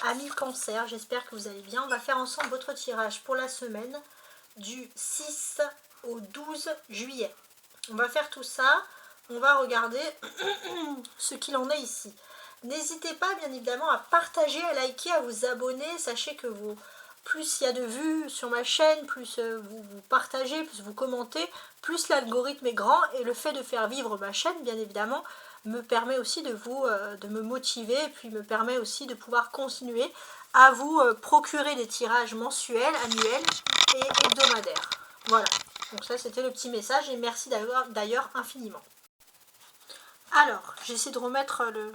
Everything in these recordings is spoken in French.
Amis Cancer, j'espère que vous allez bien. On va faire ensemble votre tirage pour la semaine du 6 au 12 juillet. On va faire tout ça. On va regarder ce qu'il en est ici. N'hésitez pas bien évidemment à partager, à liker, à vous abonner. Sachez que plus il y a de vues sur ma chaîne, plus vous partagez, plus vous commentez, plus l'algorithme est grand. Et le fait de faire vivre ma chaîne, bien évidemment, me permet aussi de me motiver, et puis me permet aussi de pouvoir continuer à vous procurer des tirages mensuels, annuels et hebdomadaires. Voilà, donc ça c'était le petit message et merci d'ailleurs infiniment. Alors, j'essaie de remettre le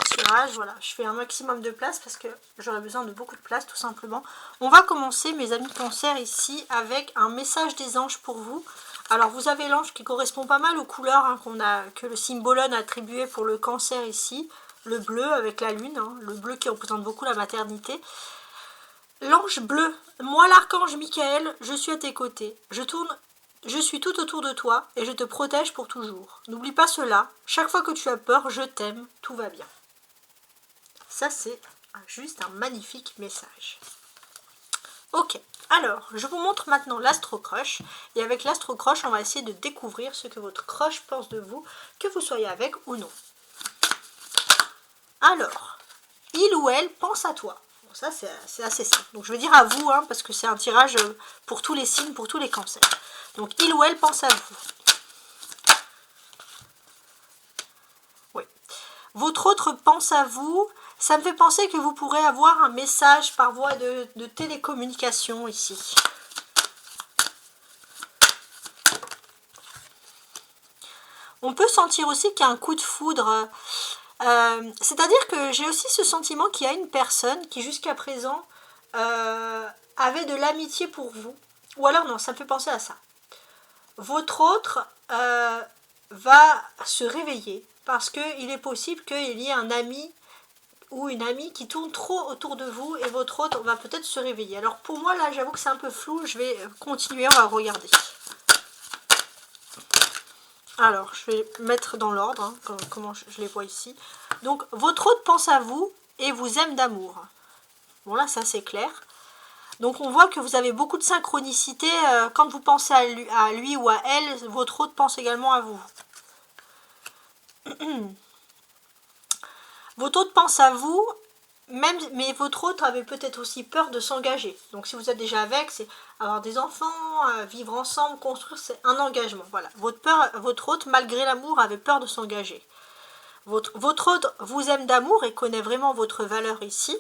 tirage, voilà, je fais un maximum de place parce que j'aurais besoin de beaucoup de place tout simplement. On va commencer mes amis Cancer ici avec un message des anges pour vous. Alors vous avez l'ange qui correspond pas mal aux couleurs que le symbolone a attribué pour le Cancer ici. Le bleu avec la lune, le bleu qui représente beaucoup la maternité. L'ange bleu, moi l'archange Michael, je suis à tes côtés. Je suis tout autour de toi et je te protège pour toujours. N'oublie pas cela, chaque fois que tu as peur, je t'aime, tout va bien. Ça c'est juste un magnifique message. Ok, alors je vous montre maintenant l'astro-crush. Et avec l'astro-crush, on va essayer de découvrir ce que votre crush pense de vous, que vous soyez avec ou non. Alors, il ou elle pense à toi. Bon, ça c'est assez simple. Donc je vais dire à vous, parce que c'est un tirage pour tous les signes, pour tous les cancers. Donc il ou elle pense à vous. Oui. Votre autre pense à vous. Ça me fait penser que vous pourrez avoir un message par voie de télécommunication ici. On peut sentir aussi qu'il y a un coup de foudre. C'est-à-dire que j'ai aussi ce sentiment qu'il y a une personne qui jusqu'à présent avait de l'amitié pour vous. Ou alors non, ça me fait penser à ça. Votre autre va se réveiller parce qu'il est possible qu'il y ait un ami ou une amie qui tourne trop autour de vous et votre autre va peut-être se réveiller. Alors pour moi là j'avoue que c'est un peu flou, je vais continuer, on va regarder. Alors je vais mettre dans l'ordre, comment je les vois ici. Donc votre autre pense à vous et vous aime d'amour. Bon là ça c'est clair. Donc on voit que vous avez beaucoup de synchronicité, quand vous pensez à lui ou à elle, votre autre pense également à vous. Votre autre pense à vous, mais votre autre avait peut-être aussi peur de s'engager. Donc si vous êtes déjà avec, c'est avoir des enfants, vivre ensemble, construire, c'est un engagement. Voilà. Votre autre, malgré l'amour, avait peur de s'engager. Votre autre vous aime d'amour et connaît vraiment votre valeur ici.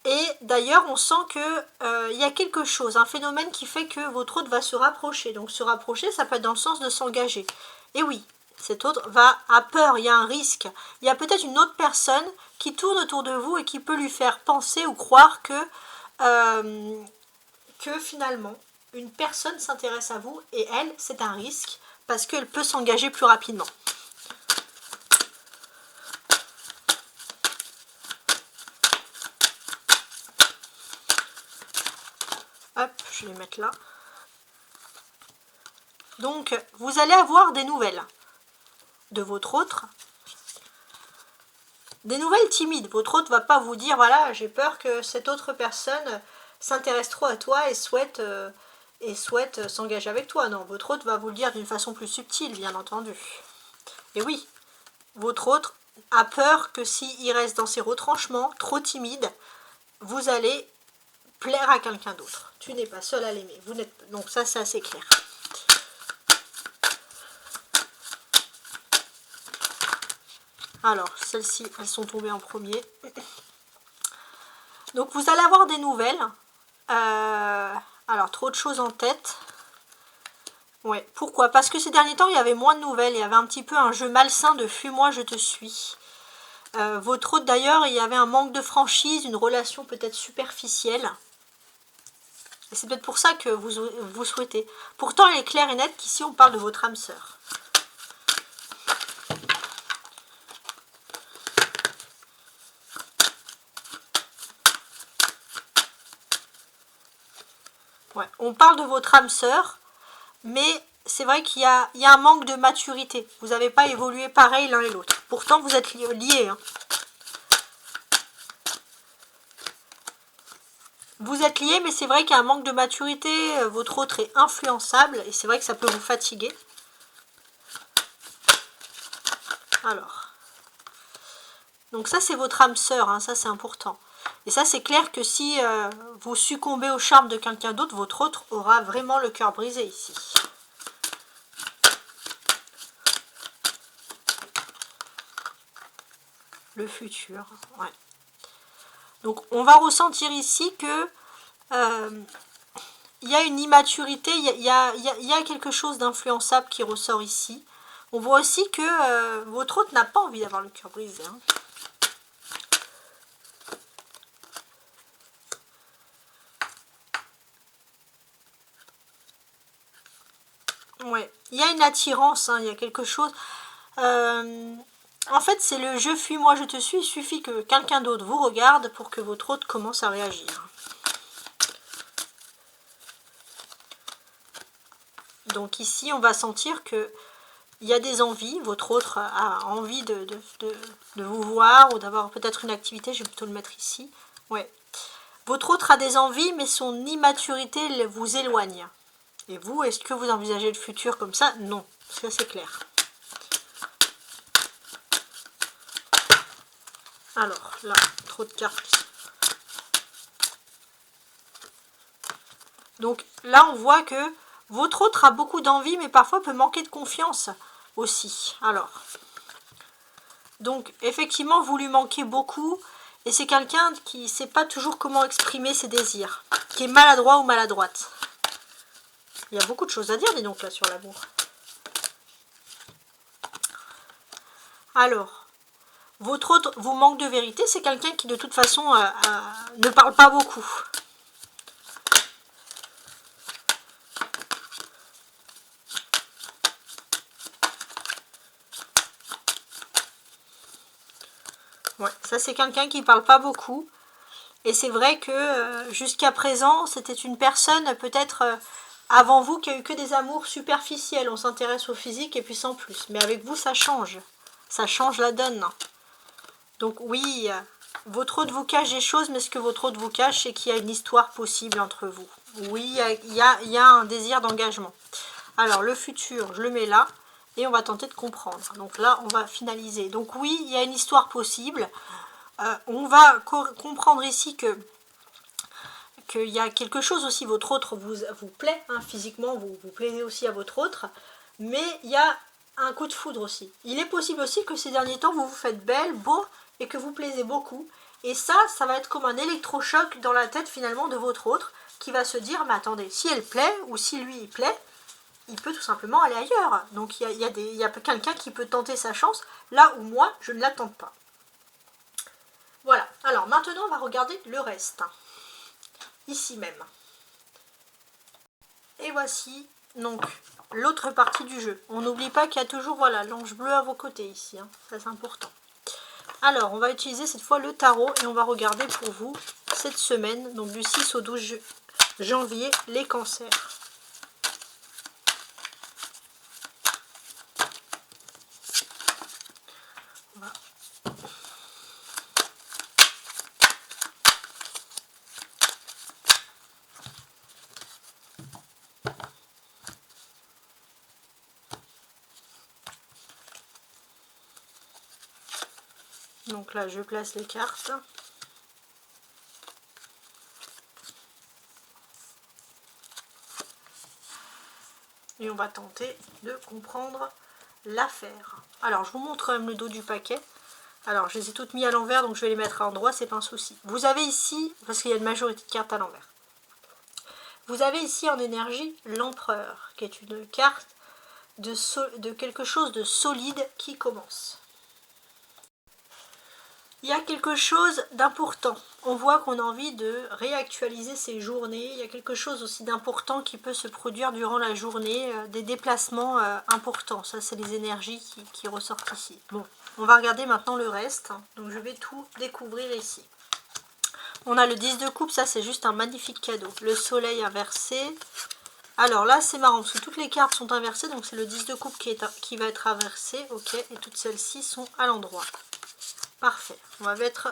Et d'ailleurs, on sent que y a quelque chose, un phénomène qui fait que votre autre va se rapprocher. Donc se rapprocher, ça peut être dans le sens de s'engager. Et oui, cet autre a peur, il y a un risque. Il y a peut-être une autre personne qui tourne autour de vous et qui peut lui faire penser ou croire que finalement, une personne s'intéresse à vous et elle, c'est un risque parce qu'elle peut s'engager plus rapidement. Hop, je vais mettre là. Donc, vous allez avoir des nouvelles de votre autre. Des nouvelles timides. Votre autre ne va pas vous dire, voilà, j'ai peur que cette autre personne s'intéresse trop à toi et souhaite s'engager avec toi. Non, votre autre va vous le dire d'une façon plus subtile, bien entendu. Et oui, votre autre a peur que s'il reste dans ses retranchements, trop timide, vous allez plaire à quelqu'un d'autre. Tu n'es pas seul à l'aimer. Donc ça, c'est assez clair. Alors, celles-ci, elles sont tombées en premier. Donc, vous allez avoir des nouvelles. Alors, trop de choses en tête. Ouais, pourquoi? Parce que ces derniers temps, il y avait moins de nouvelles. Il y avait un petit peu un jeu malsain de « fuis-moi, je te suis ». Votre autre, d'ailleurs, il y avait un manque de franchise, une relation peut-être superficielle. Et c'est peut-être pour ça que vous souhaitez. Pourtant, il est clair et net qu'ici, on parle de votre âme sœur. Ouais, on parle de votre âme sœur, mais c'est vrai qu'il y a un manque de maturité. Vous n'avez pas évolué pareil l'un et l'autre. Pourtant, vous êtes liés. vous êtes liés, mais c'est vrai qu'il y a un manque de maturité, votre autre est influençable, et c'est vrai que ça peut vous fatiguer. Alors, donc ça c'est votre âme sœur, hein, ça c'est important. Et ça c'est clair que si vous succombez au charme de quelqu'un d'autre, votre autre aura vraiment le cœur brisé ici. Le futur, ouais. Donc on va ressentir ici que il y a une immaturité, il y a quelque chose d'influençable qui ressort ici. On voit aussi que votre autre n'a pas envie d'avoir le cœur brisé. Hein. Ouais, il y a une attirance, hein, il y a quelque chose. En fait, c'est le je fuis, moi je te suis. Il suffit que quelqu'un d'autre vous regarde pour que votre autre commence à réagir. Donc ici, on va sentir que il y a des envies. Votre autre a envie de vous voir ou d'avoir peut-être une activité. Je vais plutôt le mettre ici. Ouais. Votre autre a des envies, mais son immaturité vous éloigne. Et vous, est-ce que vous envisagez le futur comme ça? Non, ça c'est clair. Alors, là, trop de cartes. Donc là, on voit que votre autre a beaucoup d'envie, mais parfois peut manquer de confiance aussi. Alors, donc effectivement, vous lui manquez beaucoup. Et c'est quelqu'un qui ne sait pas toujours comment exprimer ses désirs. Qui est maladroit ou maladroite. Il y a beaucoup de choses à dire, dis donc, là, sur l'amour. Alors, votre autre vous manque de vérité. C'est quelqu'un qui, de toute façon, ne parle pas beaucoup. Ouais, ça, c'est quelqu'un qui ne parle pas beaucoup. Et c'est vrai que jusqu'à présent, c'était une personne peut-être avant vous qui a eu que des amours superficiels. On s'intéresse au physique et puis sans plus. Mais avec vous, ça change. Ça change la donne. Donc oui, votre autre vous cache des choses, mais ce que votre autre vous cache, c'est qu'il y a une histoire possible entre vous. Oui, il y a un désir d'engagement. Alors, le futur, je le mets là. Et on va tenter de comprendre. Donc là, on va finaliser. Donc oui, il y a une histoire possible. On va comprendre ici que qu'il y a quelque chose aussi, votre autre vous plaît, hein, physiquement, vous plaisez aussi à votre autre, mais il y a un coup de foudre aussi. Il est possible aussi que ces derniers temps, vous vous faites belle, beau, et que vous plaisez beaucoup, et ça va être comme un électrochoc dans la tête finalement de votre autre, qui va se dire, mais attendez, si elle plaît, ou si lui il plaît, il peut tout simplement aller ailleurs. Donc il y a quelqu'un qui peut tenter sa chance, là où moi, je ne la tente pas. Voilà, alors maintenant on va regarder le reste. Ici même. Et voici donc l'autre partie du jeu. On n'oublie pas qu'il y a toujours voilà l'ange bleu à vos côtés ici, hein. Ça c'est important. Alors on va utiliser cette fois le tarot et on va regarder pour vous cette semaine, donc du 6 au 12 janvier, les cancers. Voilà. Donc là, je place les cartes. Et on va tenter de comprendre l'affaire. Alors, je vous montre quand même le dos du paquet. Alors, je les ai toutes mis à l'envers, donc je vais les mettre à l'endroit, c'est pas un souci. Vous avez ici, parce qu'il y a une majorité de cartes à l'envers, vous avez ici en énergie l'empereur, qui est une carte de quelque chose de solide qui commence. Il y a quelque chose d'important. On voit qu'on a envie de réactualiser ses journées. Il y a quelque chose aussi d'important qui peut se produire durant la journée. Des déplacements importants. Ça, c'est les énergies qui ressortent ici. Bon, on va regarder maintenant le reste. Donc, je vais tout découvrir ici. On a le 10 de coupe. Ça, c'est juste un magnifique cadeau. Le soleil inversé. Alors là, c'est marrant parce que toutes les cartes sont inversées. Donc, c'est le 10 de coupe qui va être inversé. Ok, et toutes celles-ci sont à l'endroit. Parfait, on va mettre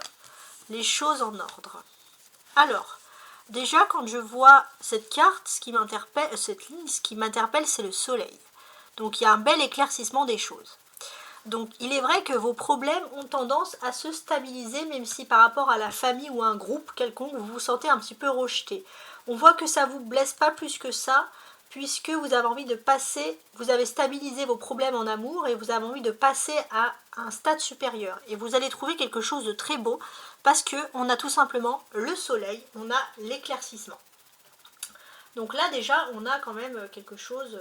les choses en ordre. Alors, déjà quand je vois cette carte, ce qui m'interpelle, cette ligne, ce qui m'interpelle, c'est le soleil. Donc il y a un bel éclaircissement des choses. Donc il est vrai que vos problèmes ont tendance à se stabiliser, même si par rapport à la famille ou à un groupe quelconque, vous vous sentez un petit peu rejeté. On voit que ça ne vous blesse pas plus que ça, puisque vous avez envie de passer, vous avez stabilisé vos problèmes en amour et vous avez envie de passer à un stade supérieur. Et vous allez trouver quelque chose de très beau, parce qu'on a tout simplement le soleil, on a l'éclaircissement. Donc là déjà, on a quand même quelque chose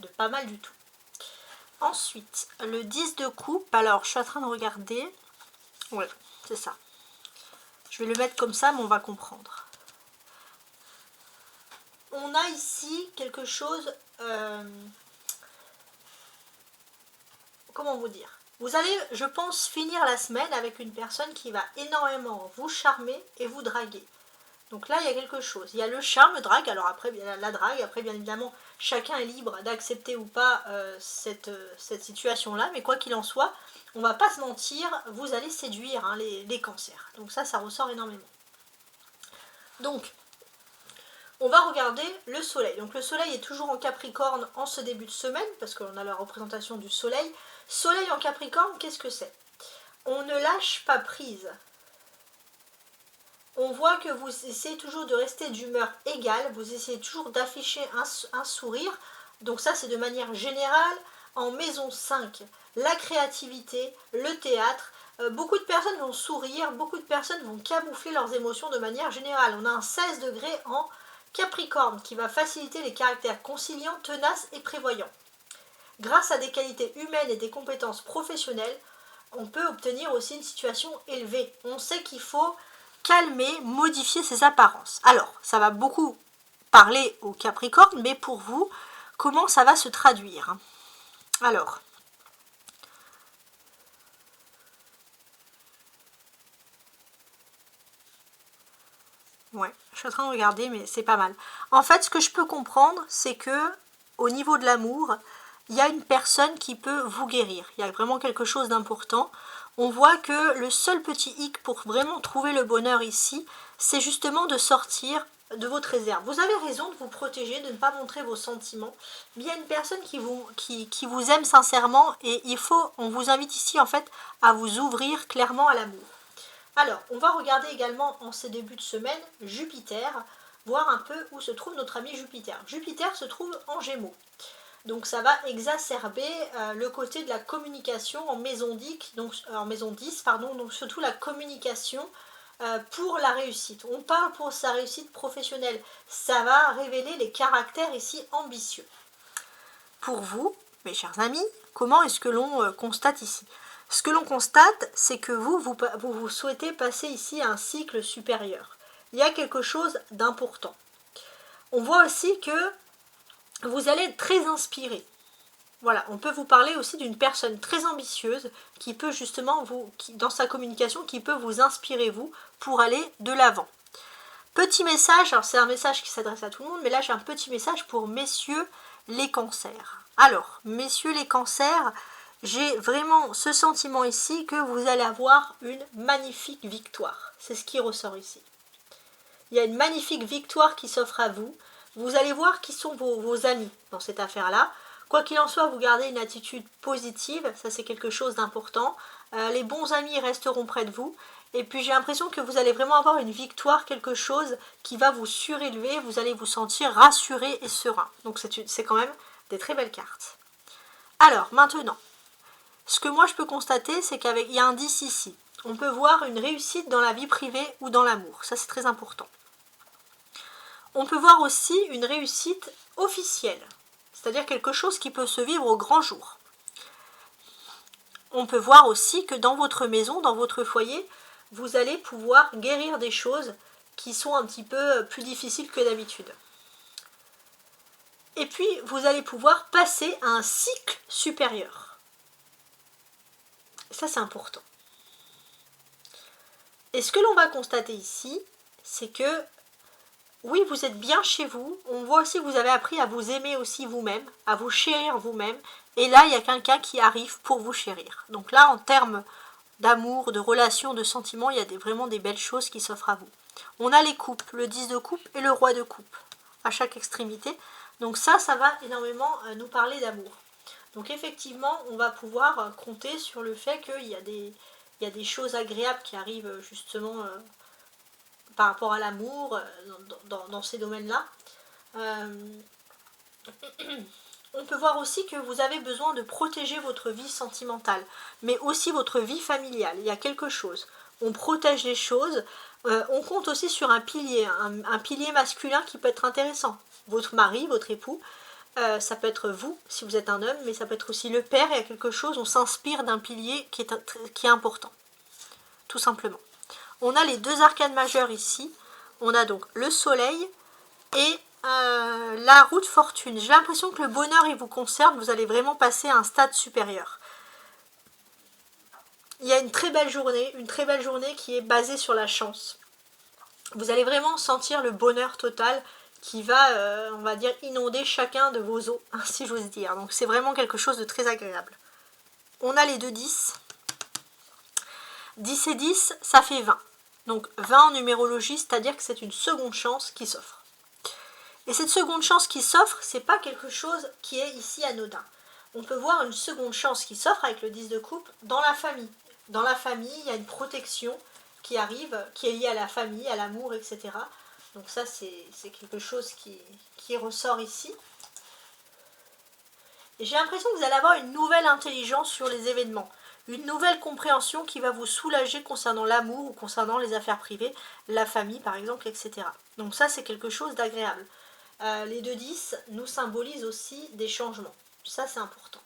de pas mal du tout. Ensuite, le 10 de coupe, alors je suis en train de regarder, ouais, c'est ça. Je vais le mettre comme ça, mais on va comprendre. On a ici quelque chose, comment vous dire? Vous allez, je pense, finir la semaine avec une personne qui va énormément vous charmer et vous draguer. Donc là, il y a quelque chose. Il y a le charme, drague, alors après, la drague, après, bien évidemment, chacun est libre d'accepter ou pas cette situation-là, mais quoi qu'il en soit, on va pas se mentir, vous allez séduire hein, les cancers. Donc ça ressort énormément. Donc, on va regarder le soleil. Donc le soleil est toujours en Capricorne en ce début de semaine, parce qu'on a la représentation du soleil. Soleil en Capricorne, qu'est-ce que c'est? On ne lâche pas prise. On voit que vous essayez toujours de rester d'humeur égale, vous essayez toujours d'afficher un sourire. Donc ça, c'est de manière générale. En maison 5, la créativité, le théâtre. Beaucoup de personnes vont sourire, beaucoup de personnes vont camoufler leurs émotions de manière générale. On a un 16 degrés en Capricorne qui va faciliter les caractères conciliants, tenaces et prévoyants. Grâce à des qualités humaines et des compétences professionnelles, on peut obtenir aussi une situation élevée. On sait qu'il faut calmer, modifier ses apparences. Alors, ça va beaucoup parler au Capricorne, mais pour vous, comment ça va se traduire? Alors, ouais, je suis en train de regarder, mais c'est pas mal. En fait, ce que je peux comprendre, c'est que au niveau de l'amour, il y a une personne qui peut vous guérir. Il y a vraiment quelque chose d'important. On voit que le seul petit hic pour vraiment trouver le bonheur ici, c'est justement de sortir de votre réserve. Vous avez raison de vous protéger, de ne pas montrer vos sentiments. Mais il y a une personne qui vous aime sincèrement et on vous invite ici en fait à vous ouvrir clairement à l'amour. Alors, on va regarder également en ces débuts de semaine Jupiter, voir un peu où se trouve notre ami Jupiter. Jupiter se trouve en Gémeaux. Donc ça va exacerber le côté de la communication en maison 10, donc surtout la communication pour la réussite. On parle pour sa réussite professionnelle. Ça va révéler les caractères ici ambitieux. Pour vous, mes chers amis, comment est-ce que l'on constate ici? Ce que l'on constate, c'est que vous souhaitez passer ici à un cycle supérieur. Il y a quelque chose d'important. On voit aussi que vous allez être très inspiré. Voilà, on peut vous parler aussi d'une personne très ambitieuse qui peut justement dans sa communication, qui peut vous inspirer vous pour aller de l'avant. Petit message, alors c'est un message qui s'adresse à tout le monde, mais là j'ai un petit message pour messieurs les cancers. Alors, messieurs les cancers, j'ai vraiment ce sentiment ici que vous allez avoir une magnifique victoire. C'est ce qui ressort ici. Il y a une magnifique victoire qui s'offre à vous. Vous allez voir qui sont vos amis dans cette affaire-là. Quoi qu'il en soit, vous gardez une attitude positive, ça c'est quelque chose d'important. Les bons amis resteront près de vous. Et puis j'ai l'impression que vous allez vraiment avoir une victoire, quelque chose qui va vous surélever. Vous allez vous sentir rassuré et serein. Donc c'est quand même des très belles cartes. Alors maintenant, ce que moi je peux constater, c'est qu'il y a un 10 ici. On peut voir une réussite dans la vie privée ou dans l'amour. Ça c'est très important. On peut voir aussi une réussite officielle, c'est-à-dire quelque chose qui peut se vivre au grand jour. On peut voir aussi que dans votre maison, dans votre foyer, vous allez pouvoir guérir des choses qui sont un petit peu plus difficiles que d'habitude. Et puis, vous allez pouvoir passer à un cycle supérieur. Ça, c'est important. Et ce que l'on va constater ici, c'est que oui, vous êtes bien chez vous. On voit aussi que vous avez appris à vous aimer aussi vous-même, à vous chérir vous-même. Et là, il y a quelqu'un qui arrive pour vous chérir. Donc là, en termes d'amour, de relations, de sentiments. Il y a vraiment des belles choses qui s'offrent à vous. On a les coupes, le 10 de coupe et le roi de coupe à chaque extrémité. Donc ça va énormément nous parler d'amour. Donc effectivement, on va pouvoir compter sur le fait qu'il y a des choses agréables qui arrivent justement par rapport à l'amour dans ces domaines-là. On peut voir aussi que vous avez besoin de protéger votre vie sentimentale, mais aussi votre vie familiale. Il y a quelque chose. On protège les choses. On compte aussi sur un pilier, un pilier masculin qui peut être intéressant. Votre mari, votre époux, ça peut être vous si vous êtes un homme, mais ça peut être aussi le père. Il y a quelque chose, on s'inspire d'un pilier qui est important, tout simplement. On a les deux arcanes majeures ici. On a donc le soleil et la roue de fortune. J'ai l'impression que le bonheur, il vous concerne. Vous allez vraiment passer à un stade supérieur. Il y a une très belle journée qui est basée sur la chance. Vous allez vraiment sentir le bonheur total qui va, on va dire, inonder chacun de vos os, si j'ose dire. Donc c'est vraiment quelque chose de très agréable. On a les deux 10. 10 et 10, ça fait 20. Donc 20 en numérologie, c'est-à-dire que c'est une seconde chance qui s'offre. Et cette seconde chance qui s'offre, c'est pas quelque chose qui est ici anodin. On peut voir une seconde chance qui s'offre avec le 10 de coupe dans la famille. Dans la famille, il y a une protection qui arrive, qui est liée à la famille, à l'amour, etc. Donc ça, c'est quelque chose qui ressort ici. Et j'ai l'impression que vous allez avoir une nouvelle intelligence sur les événements. Une nouvelle compréhension qui va vous soulager concernant l'amour ou concernant les affaires privées, la famille par exemple, etc. Donc ça, c'est quelque chose d'agréable. Les 2-10 nous symbolisent aussi des changements. Ça, c'est important.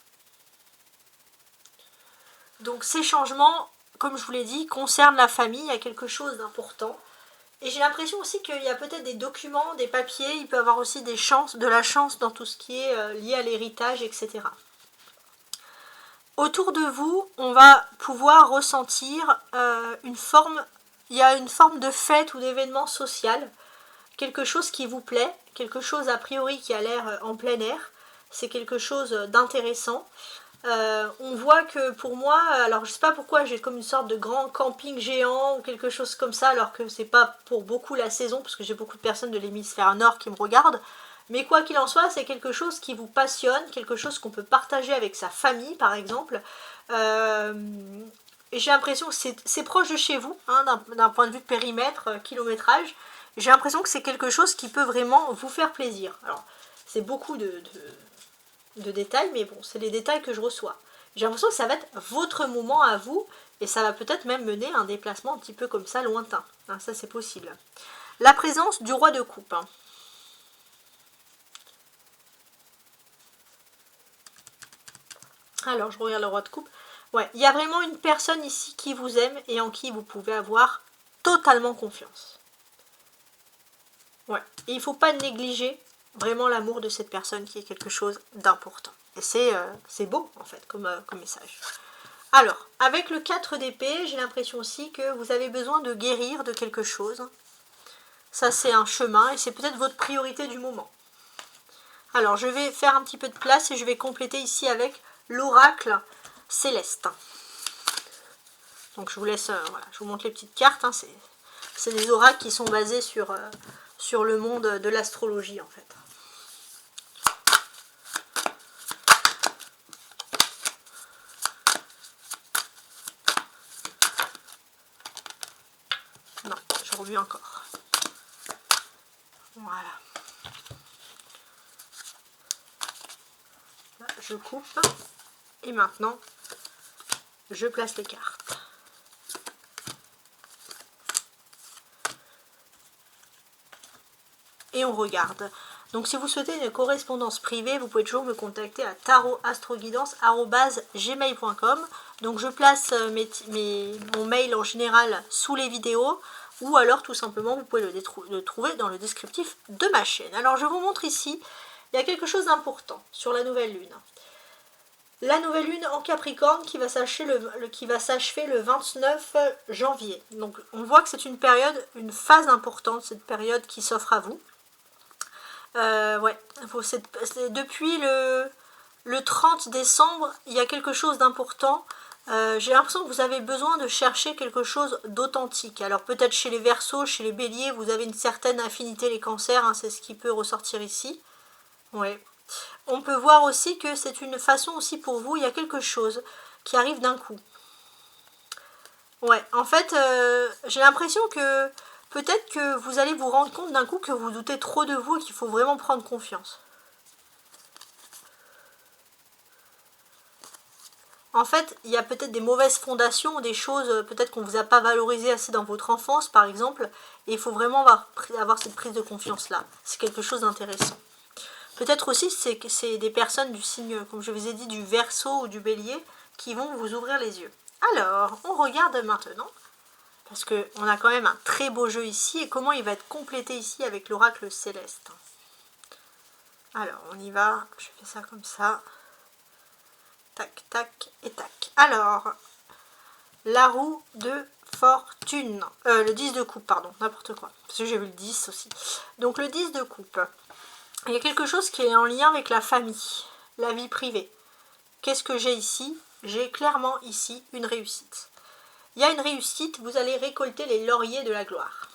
Donc ces changements, comme je vous l'ai dit, concernent la famille. Il y a quelque chose d'important. Et j'ai l'impression aussi qu'il y a peut-être des documents, des papiers. Il peut y avoir aussi de la chance dans tout ce qui est lié à l'héritage, etc. Autour de vous, on va pouvoir ressentir il y a une forme de fête ou d'événement social. Quelque chose qui vous plaît, quelque chose a priori qui a l'air en plein air, c'est quelque chose d'intéressant. On voit que pour moi, alors je sais pas pourquoi j'ai comme une sorte de grand camping géant ou quelque chose comme ça, alors que c'est pas pour beaucoup la saison, parce que j'ai beaucoup de personnes de l'hémisphère nord qui me regardent, mais quoi qu'il en soit, c'est quelque chose qui vous passionne, quelque chose qu'on peut partager avec sa famille par exemple. Et j'ai l'impression que c'est proche de chez vous, hein, d'un point de vue de périmètre, kilométrage. J'ai l'impression que c'est quelque chose qui peut vraiment vous faire plaisir. Alors, c'est beaucoup de détails, mais bon, c'est les détails que je reçois. J'ai l'impression que ça va être votre moment à vous, et ça va peut-être même mener à un déplacement un petit peu comme ça, lointain. Hein, ça, c'est possible. La présence du roi de coupe. Hein. Alors, je regarde le roi de coupe. Ouais, il y a vraiment une personne ici qui vous aime et en qui vous pouvez avoir totalement confiance. Ouais. Et il ne faut pas négliger vraiment l'amour de cette personne qui est quelque chose d'important. Et c'est beau, en fait, comme message. Alors, avec le 4 d'épée, j'ai l'impression aussi que vous avez besoin de guérir de quelque chose. Ça, c'est un chemin et c'est peut-être votre priorité du moment. Alors, je vais faire un petit peu de place et je vais compléter ici avec l'oracle céleste. Donc, je vous laisse, voilà, je vous montre les petites cartes. Hein, c'est des oracles qui sont basés sur le monde de l'astrologie en fait. Non, je remue encore. Voilà. Là, je coupe. Et maintenant, je place les cartes. Et on regarde. Donc si vous souhaitez une correspondance privée, vous pouvez toujours me contacter à tarotastroguidance@gmail.com. Donc je place mon mail en général sous les vidéos, ou alors tout simplement vous pouvez le trouver dans le descriptif de ma chaîne. Alors je vous montre ici, il y a quelque chose d'important sur la nouvelle lune. La nouvelle lune en Capricorne qui va s'achever le 29 janvier. Donc on voit que c'est une période, une phase importante, cette période qui s'offre à vous. Ouais, depuis le 30 décembre, il y a quelque chose d'important J'ai l'impression que vous avez besoin de chercher quelque chose d'authentique. Alors peut-être chez les Verseaux, chez les Béliers, vous avez une certaine affinité les cancers, hein, c'est ce qui peut ressortir ici. Ouais. On peut voir aussi que c'est une façon aussi pour vous, il y a quelque chose qui arrive d'un coup. Ouais, en fait, j'ai l'impression que peut-être que vous allez vous rendre compte d'un coup que vous doutez trop de vous et qu'il faut vraiment prendre confiance. En fait, il y a peut-être des mauvaises fondations, des choses peut-être qu'on ne vous a pas valorisées assez dans votre enfance, par exemple, et il faut vraiment avoir cette prise de confiance-là. C'est quelque chose d'intéressant. Peut-être aussi que c'est des personnes du signe, comme je vous ai dit, du Verseau ou du Bélier, qui vont vous ouvrir les yeux. Alors, on regarde maintenant, parce qu'on a quand même un très beau jeu ici, et comment il va être complété ici avec l'oracle céleste. Alors, on y va, je fais ça comme ça. Tac, tac et tac. Alors, la roue de fortune. Le 10 de coupe, pardon, n'importe quoi. Parce que j'ai vu le 10 aussi. Donc, le 10 de coupe. Il y a quelque chose qui est en lien avec la famille, la vie privée. Qu'est-ce que j'ai ici? J'ai clairement ici une réussite. Il y a une réussite, vous allez récolter les lauriers de la gloire.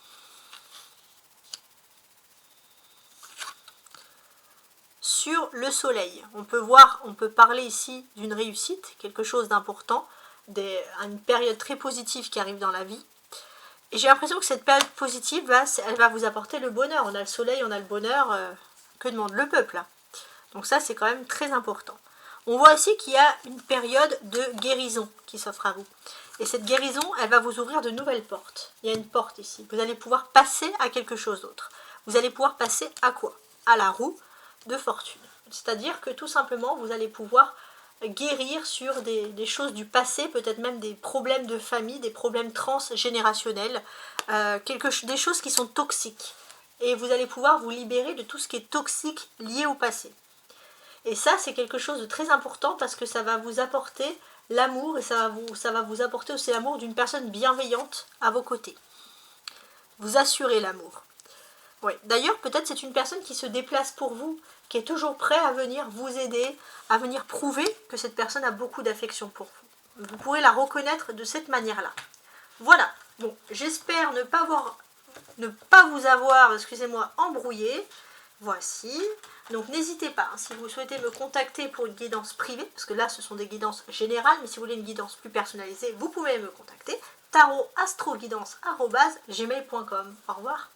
Sur le soleil, on peut parler ici d'une réussite, quelque chose d'important, une période très positive qui arrive dans la vie. Et j'ai l'impression que cette période positive, elle va vous apporter le bonheur. On a le soleil, on a le bonheur. Que demande le peuple là? Donc ça, c'est quand même très important. On voit aussi qu'il y a une période de guérison qui s'offre à vous. Et cette guérison, elle va vous ouvrir de nouvelles portes. Il y a une porte ici. Vous allez pouvoir passer à quelque chose d'autre. Vous allez pouvoir passer à quoi? À la roue de fortune. C'est-à-dire que tout simplement, vous allez pouvoir guérir sur des choses du passé, peut-être même des problèmes de famille, des problèmes transgénérationnels, des choses qui sont toxiques. Et vous allez pouvoir vous libérer de tout ce qui est toxique lié au passé. Et ça, c'est quelque chose de très important parce que ça va vous apporter l'amour et ça va vous apporter aussi l'amour d'une personne bienveillante à vos côtés. Vous assurez l'amour. Oui. D'ailleurs, peut-être c'est une personne qui se déplace pour vous, qui est toujours prêt à venir vous aider, à venir prouver que cette personne a beaucoup d'affection pour vous. Vous pourrez la reconnaître de cette manière-là. Voilà. Bon, j'espère ne pas vous avoir, excusez-moi, embrouillé. Voici. Donc n'hésitez pas, hein, si vous souhaitez me contacter pour une guidance privée, parce que là ce sont des guidances générales, mais si vous voulez une guidance plus personnalisée, vous pouvez me contacter. tarotastroguidance@gmail.com. Au revoir.